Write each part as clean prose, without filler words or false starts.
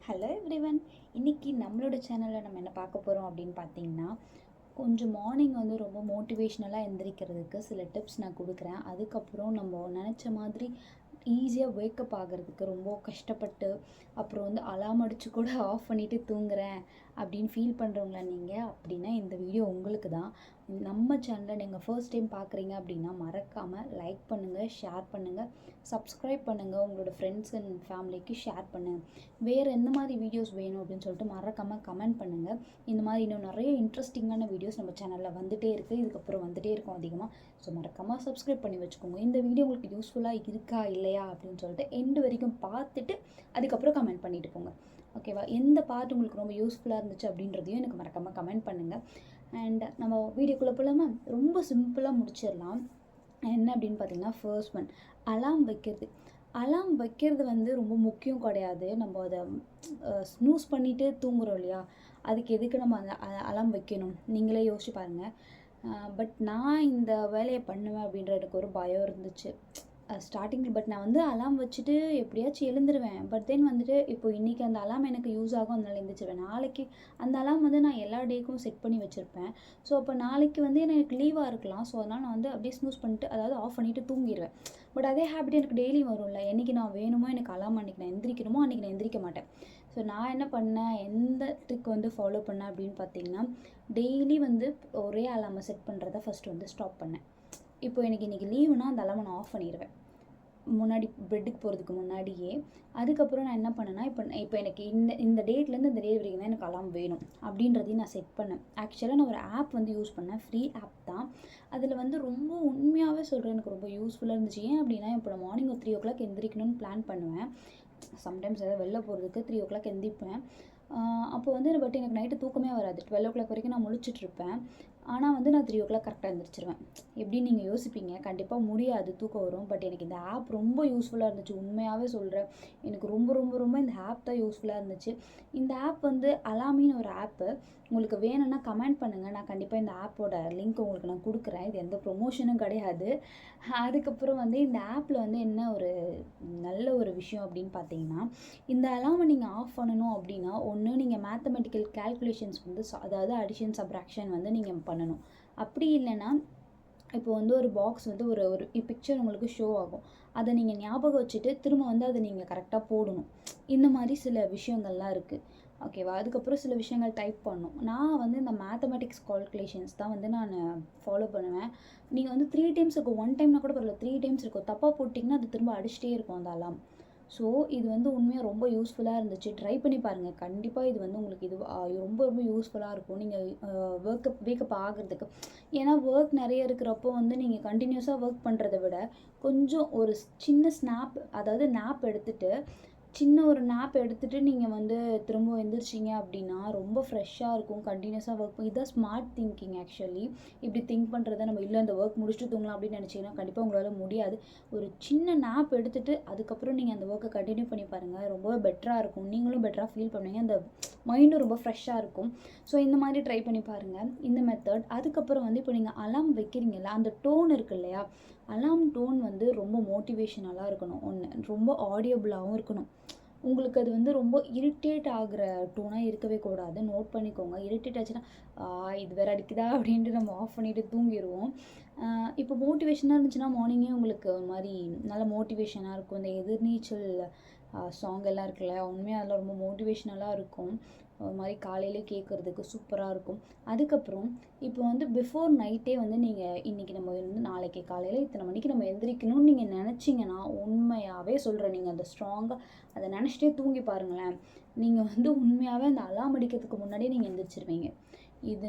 Hello everyone. இன்றைக்கி நம்மளோட சேனலில் நம்ம என்ன பார்க்க போகிறோம் அப்படின்னு பார்த்தீங்கன்னா, கொஞ்சம் மார்னிங் வந்து ரொம்ப மோட்டிவேஷ்னலாக எந்திரிக்கிறதுக்கு சில டிப்ஸ் நான் கொடுக்குறேன். அதுக்கப்புறம் நம்ம நினச்ச மாதிரி ஈஸியாக வேக்கப் ஆகிறதுக்கு ரொம்ப கஷ்டப்பட்டு அப்புறம் வந்து அலாம் அடித்து கூட ஆஃப் பண்ணிவிட்டு தூங்குறேன் அப்படின்னு ஃபீல் பண்ணுறவங்களா நீங்கள் அப்படின்னா இந்த வீடியோ உங்களுக்கு தான். நம்ம சேனலை நீங்கள் ஃபர்ஸ்ட் டைம் பார்க்குறீங்க அப்படின்னா மறக்காமல் லைக் பண்ணுங்கள், ஷேர் பண்ணுங்கள், சப்ஸ்கிரைப் பண்ணுங்கள், உங்களோட ஃப்ரெண்ட்ஸ் அண்ட் ஃபேமிலிக்கு ஷேர் பண்ணுங்கள். வேறு எந்த மாதிரி வீடியோஸ் வேணும் அப்படின்னு சொல்லிட்டு மறக்காமல் கமெண்ட் பண்ணுங்கள். இந்த மாதிரி இன்னும் நிறைய இன்ட்ரெஸ்டிங்கான வீடியோஸ் நம்ம சேனலில் வந்துகிட்டே இருக்குது, இதுக்கப்புறம் வந்துகிட்டே இருக்கும் அதிகமாக. ஸோ மறக்காமல் சப்ஸ்கிரைப் பண்ணி வச்சுக்கோங்க. இந்த வீடியோ உங்களுக்கு யூஸ்ஃபுல்லாக இருக்கா இல்லையா அப்படின்னு சொல்லிட்டு எண்டு வரைக்கும் பார்த்துட்டு அதுக்கப்புறம் கமெண்ட் பண்ணிட்டு போங்க. ஓகேவா? எந்த பார்ட் உங்களுக்கு ரொம்ப யூஸ்ஃபுல்லாக இருந்துச்சு அப்படின்றதையும் எனக்கு மறக்காமல் கமெண்ட் பண்ணுங்கள். அண்ட் நம்ம வீடியோக்குள்ளே போகலாமா? ரொம்ப சிம்பிளாக முடிச்சிடலாம். என்ன அப்படின்னு பார்த்தீங்கன்னா, ஃபர்ஸ்ட் ஒன், அலாம் வைக்கிறது. அலாம் வைக்கிறது வந்து ரொம்ப முக்கியம் கிடையாது. நம்ம அதை ஸ்னூஸ் பண்ணிவிட்டு தூங்குறோம் இல்லையா, அதுக்கு எதுக்கு நம்ம அந்த அலாம் வைக்கணும்? நீங்களே யோசிச்சு பாருங்கள். பட் நான் இந்த வேலையை பண்ணுவேன் அப்படின்ற எனக்கு ஒரு பயம் இருந்துச்சு ஸ்டார்டிங்கில். பட் நான் வந்து அலாம் வச்சுட்டு எப்படியாச்சும் எழுந்துருவேன். பட் தென் வந்துட்டு இப்போ இன்றைக்கி அந்த அலாம் எனக்கு யூஸ் ஆகும், அதனால எழுந்திரிச்சிருவேன். நாளைக்கு அந்த அலாம் வந்து நான் எல்லா டேக்கும் செட் பண்ணி வச்சுருப்பேன். ஸோ அப்போ நாளைக்கு வந்து எனக்கு லீவாக இருக்கலாம். ஸோ அதனால் நான் வந்து அப்படியே ஸ்னூஸ் பண்ணிட்டு, அதாவது ஆஃப் பண்ணிவிட்டு தூங்கிடுவேன். பட் அதே ஹேபிட் எனக்கு டெய்லி வரும்ல. என்றைக்கு நான் வேணுமோ எனக்கு அலாம் அன்றைக்கி நான் எந்திரிக்கணுமோ அன்றைக்கி நான் எந்திரிக்க மாட்டேன். ஸோ நான் என்ன பண்ணேன், எந்த ட்ரிக் வந்து ஃபாலோ பண்ணேன் அப்படின்னு பார்த்தீங்கன்னா, டெய்லி வந்து ஒரே அலாமை செட் பண்ணுறத ஃபஸ்ட்டு வந்து ஸ்டாப் பண்ணேன். இப்போ எனக்கு இன்றைக்கி லீவுனா அந்த அலாமை நான் ஆஃப் பண்ணிடுவேன் முன்னாடி, பெட்டுக்கு போகிறதுக்கு முன்னாடியே. அதுக்கப்புறம் நான் என்ன பண்ணேன்னா, இப்போ எனக்கு இந்த டேட்லேருந்து இந்த டேட் வரைக்கும் தான் எனக்கு அலாம் வேணும் அப்படின்றதையும் நான் செட் பண்ணேன். ஆக்சுவலாக நான் ஒரு ஆப் வந்து யூஸ் பண்ணேன், ஃப்ரீ ஆப் தான். அதில் வந்து ரொம்ப உண்மையாகவே சொல்கிறேன், எனக்கு ரொம்ப யூஸ்ஃபுல்லாக இருந்துச்சு. ஏன் அப்படின்னா, இப்போ நான் மார்னிங் ஒரு 3 o'clock எந்திரிக்கணும்னு பிளான் பண்ணுவேன். சம்டைம்ஸ் ஏதாவது வெளில போகிறதுக்கு 3 o'clock எந்திரிப்பேன். அப்போ வந்து பட் எனக்கு நைட்டு தூக்கமே வராது. 12 o'clock வரைக்கும் நான் முழிச்சிட்ருப்பேன். ஆனால் வந்து நான் 3 o'clock கரெக்டாக எழுந்திரிச்சிருவேன். எப்படின்னு நீங்கள் யோசிப்பீங்க. கண்டிப்பாக முடியாது, தூக்கம் வரும். பட் எனக்கு இந்த ஆப் ரொம்ப யூஸ்ஃபுல்லாக இருந்துச்சு. உண்மையாகவே சொல்கிறேன், எனக்கு ரொம்ப ரொம்ப ரொம்ப இந்த ஆப் தான் யூஸ்ஃபுல்லாக இருந்துச்சு. இந்த ஆப் வந்து அலாமின்னு ஒரு ஆப்பு. உங்களுக்கு வேணும்னா கமெண்ட் பண்ணுங்கள், நான் கண்டிப்பாக இந்த ஆப்போட லிங்க் உங்களுக்கு நான் கொடுக்குறேன். இது எந்த ப்ரொமோஷனும் கிடையாது. அதுக்கப்புறம் வந்து இந்த ஆப்பில் வந்து என்ன ஒரு நல்ல ஒரு விஷயம் அப்படின்னு பார்த்தீங்கன்னா, இந்த அலாமை நீங்கள் ஆஃப் பண்ணணும் அப்படின்னா, ஒன்று நீங்கள் மேத்தமெட்டிக்கல் கேல்குலேஷன்ஸ் வந்து அதாவது அடிஷன் சப்ராக்ஷன் வந்து நீங்கள் பண்ணணும். அப்படி இல்லைன்னா இப்போ வந்து ஒரு பாக்ஸ் வந்து ஒரு ஒரு பிக்சர் உங்களுக்கு ஷோ ஆகும். அதை நீங்கள் ஞாபகம் வச்சுட்டு திரும்ப வந்து அதை நீங்கள் கரெக்டாக போடணும். இந்த மாதிரி சில விஷயங்கள்லாம் இருக்குது. ஓகேவா? அதுக்கப்புறம் சில விஷயங்கள் டைப் பண்ணணும். நான் வந்து இந்த மேத்தமெட்டிக்ஸ் கால்குலேஷன்ஸ் தான் வந்து நான் ஃபாலோ பண்ணுவேன். நீங்கள் வந்து 3 டைம்ஸ் இருக்கும், 1 டைம்னா கூட பரவாயில்ல, 3 டைம்ஸ் இருக்கும். தப்பாக போட்டிங்கன்னா அது திரும்ப அடிச்சிட்டே இருக்கும் அந்த அலாம். ஸோ இது வந்து உண்மையாக ரொம்ப யூஸ்ஃபுல்லாக இருந்துச்சு. ட்ரை பண்ணி பாருங்கள். கண்டிப்பாக இது வந்து உங்களுக்கு இது ரொம்ப ரொம்ப யூஸ்ஃபுல்லாக இருக்கும். நீங்கள் வேக்கப் ஆகிறதுக்கு. ஏன்னா ஒர்க் நிறைய இருக்கிறப்போ வந்து நீங்கள் கண்டினியூஸாக ஒர்க் பண்ணுறத விட கொஞ்சம் ஒரு சின்ன ஸ்னாப், அதாவது நாப் எடுத்துகிட்டு, சின்ன ஒரு நாப் எடுத்துகிட்டு நீங்கள் வந்து திரும்ப எழுந்திரிச்சிங்க அப்படின்னா ரொம்ப ஃப்ரெஷ்ஷாக இருக்கும். கண்டினியூஸாக ஒர்க் இதுதான் ஸ்மார்ட் திங்கிங். ஆக்சுவலி இப்படி திங்க் பண்ணுறத நம்ம இல்லை இந்த ஒர்க் முடிச்சுட்டு தூங்கலாம் அப்படின்னு நினச்சிங்கன்னா கண்டிப்பாக உங்களால் முடியாது. ஒரு சின்ன நாப் எடுத்துகிட்டு அதுக்கப்புறம் நீங்கள் அந்த ஒர்க்கை கண்டினியூ பண்ணி பாருங்கள். ரொம்பவே பெட்டராக இருக்கும். நீங்களும் பெட்டராக ஃபீல் பண்ணுவீங்க. அந்த மைண்டும் ரொம்ப ஃப்ரெஷ்ஷாக இருக்கும். ஸோ இந்த மாதிரி ட்ரை பண்ணி பாருங்கள், இந்த மெத்தட். அதுக்கப்புறம் வந்து இப்போ நீங்கள் அலாம் வைக்கிறீங்கல்ல, அந்த டோன் இருக்குது இல்லையா, அலாம் டோன் வந்து ரொம்ப மோட்டிவேஷனலாக இருக்கணும். ஒன்று, ரொம்ப ஆடியபிளாகவும் இருக்கணும். உங்களுக்கு அது வந்து ரொம்ப இரிட்டேட் ஆகிற டோனாக இருக்கவே கூடாது. நோட் பண்ணிக்கோங்க. இரிட்டேட் ஆச்சுன்னா இது வேறு அடிக்குதா அப்படின்ட்டு நம்ம ஆஃப் பண்ணிவிட்டு தூங்கிடுவோம். இப்போ மோட்டிவேஷனாக இருந்துச்சுன்னா மார்னிங்கே உங்களுக்கு ஒரு மாதிரி நல்ல மோட்டிவேஷனாக இருக்கும். இந்த எதிர்நீச்சல் சாங் எல்லாம் இருக்குல்ல, உண்மையாக அதெல்லாம் ரொம்ப மோட்டிவேஷ்னலாக இருக்கும். ஒரு மாதிரி காலையிலே கேட்குறதுக்கு சூப்பராக இருக்கும். அதுக்கப்புறம் இப்போ வந்து பிஃபோர் நைட்டே வந்து நீங்கள் இன்றைக்கி நம்ம வந்து நாளைக்கு காலையில் இத்தனை மணிக்கு நம்ம எந்திரிக்கணும்னு நீங்கள் நினச்சிங்கன்னா, உண்மையாகவே சொல்கிறேன், நீங்கள் அந்த ஸ்ட்ராங்காக அதை நினச்சிட்டே தூங்கி பாருங்களேன். நீங்கள் வந்து உண்மையாகவே அந்த அலாம் அடிக்கிறதுக்கு முன்னாடியே நீங்கள் எந்திரிச்சிருவீங்க. இது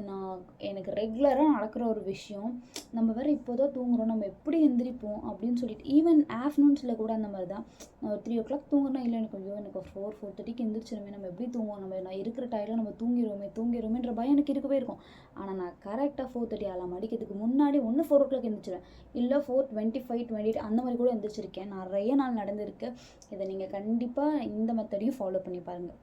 எனக்கு ரெகுலராக நடக்கிற ஒரு விஷயம். நம்ம வேறு இப்போ தான் தூங்குறோம், நம்ம எப்படி எந்திரிப்போம் அப்படின்னு சொல்லிட்டு. ஈவன் ஆஃப்டர்நூன்ஸில் கூட அந்த மாதிரி தான். நான் ஒரு 3 o'clock தூங்குறேன்னா, இல்லை எனக்கு ஐயோ எனக்கு 4:30 எந்திரிச்சிருமே, நம்ம எப்படி தூங்குவோம், நான் இருக்கிற டயரில் நம்ம தூங்கிடுவோமேன்ற பயம் எனக்கு இருக்கவே இருக்கும். ஆனால் நான் கரெக்டாக 4:30 அலாம் அடிக்கிறதுக்கு முன்னாடி ஒன்று 4 o'clock எந்திரிச்சிருவேன், இல்லை 4:25, 28 அந்த மாதிரி கூட எந்திரிச்சிருக்கேன். நிறைய நாள் நடந்திருக்கு. இதை நீங்கள் கண்டிப்பாக இந்த மெத்தடையும் ஃபாலோ பண்ணி பாருங்கள்.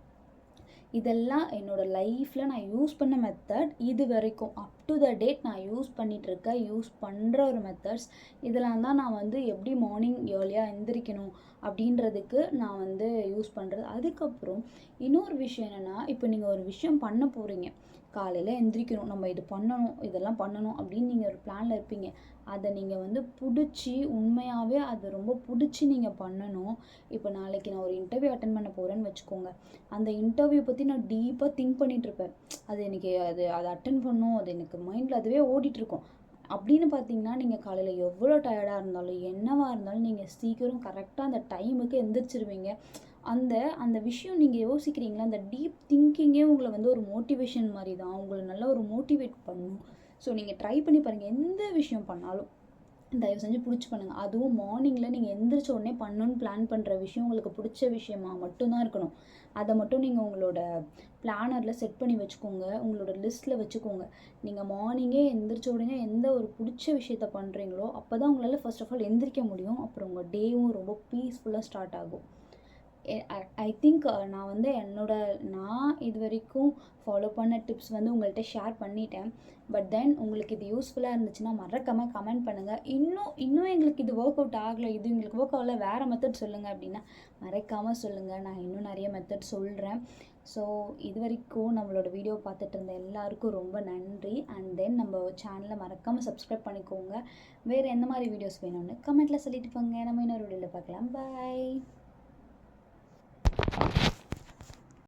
இதெல்லாம் என்னோடய லைஃப்பில் நான் யூஸ் பண்ண மெத்தட். இது வரைக்கும் அப் டு த டேட் நான் யூஸ் பண்ணுற ஒரு மெத்தட்ஸ். இதெல்லாம் தான் நான் வந்து எப்படி மார்னிங் ஏர்லியாக எந்திரிக்கணும் அப்படின்றதுக்கு நான் வந்து யூஸ் பண்ணுறது. அதுக்கப்புறம் இன்னொரு விஷயம் என்னென்னா, இப்போ நீங்கள் ஒரு விஷயம் பண்ண போகிறீங்க, காலையில் எந்திரிக்கணும், நம்ம இது பண்ணணும், இதெல்லாம் பண்ணணும் அப்படின்னு நீங்கள் ஒரு பிளானில் இருப்பீங்க. அதை நீங்கள் வந்து பிடிச்சி உண்மையாகவே அது ரொம்ப பிடிச்சி நீங்கள் பண்ணணும். இப்போ நாளைக்கு நான் ஒரு இன்டர்வியூ அட்டென்ட் பண்ண போகிறேன்னு வச்சுக்கோங்க. அந்த இன்டர்வியூ பற்றி நான் டீப்பாக திங்க் பண்ணிகிட்ருப்பேன். அது எனக்கு அதை அட்டென்ட் பண்ணணும், அது எனக்கு மைண்டில் அதுவே ஓடிட்டுருக்கும். அப்படின்னு பார்த்தீங்கன்னா, நீங்கள் காலையில் எவ்வளோ டயர்டாக இருந்தாலும் என்னவாக இருந்தாலும் நீங்கள் சீக்கிரம் கரெக்டாக அந்த டைமுக்கு எந்திரிச்சிருவீங்க. அந்த அந்த விஷயம் நீங்கள் யோசிக்கிறீங்களா, அந்த டீப் திங்கிங்கே உங்களை வந்து ஒரு மோட்டிவேஷன் மாதிரி தான், உங்களை நல்லா ஒரு மோட்டிவேட் பண்ணும். ஸோ நீங்கள் ட்ரை பண்ணி பாருங்கள். எந்த விஷயம் பண்ணாலும் தயவு செஞ்சு பிடிச்சி பண்ணுங்கள். அதுவும் மார்னிங்கில் நீங்கள் எந்திரிச்ச உடனே பண்ணணுன்னு பிளான் பண்ணுற விஷயம் உங்களுக்கு பிடிச்ச விஷயமா மட்டும்தான் இருக்கணும். அதை மட்டும் நீங்கள் உங்களோட பிளானரில் செட் பண்ணி வச்சுக்கோங்க, உங்களோட லிஸ்ட்டில் வச்சுக்கோங்க. நீங்கள் மார்னிங்கே எந்திரிச்ச உடனே எந்த ஒரு பிடிச்ச விஷயத்த பண்ணுறீங்களோ அப்போ தான் உங்களால் ஃபர்ஸ்ட் ஆஃப் ஆல் எந்திரிக்க முடியும். அப்புறம் உங்கள் டேவும் ரொம்ப பீஸ்ஃபுல்லாக ஸ்டார்ட் ஆகும். ஐ திங்க் நான் வந்து நான் இது வரைக்கும் ஃபாலோ பண்ண டிப்ஸ் வந்து உங்கள்கிட்ட ஷேர் பண்ணிட்டேன். பட் தென் உங்களுக்கு இது யூஸ்ஃபுல்லாக இருந்துச்சுன்னா மறக்காமல் கமெண்ட் பண்ணுங்கள். இன்னும் எங்களுக்கு இது ஒர்க் அவுட் ஆகலை, இது எங்களுக்கு ஒர்க் ஆகலை, வேறு மெத்தட் சொல்லுங்கள் அப்படின்னா மறக்காமல் சொல்லுங்கள். நான் இன்னும் நிறைய மெத்தட் சொல்கிறேன். ஸோ இது வரைக்கும் நம்மளோட வீடியோ பார்த்துட்டு இருந்த எல்லாருக்கும் ரொம்ப நன்றி. அண்ட் தென் நம்ம சேனலை மறக்காமல் சப்ஸ்கிரைப் பண்ணிக்கோங்க. வேறு எந்த மாதிரி வீடியோஸ் வேணும்னு கமெண்ட்டில் சொல்லிட்டு போங்க. நம்ம இன்னொரு வீடியோவில் பார்க்கலாம். பாய்.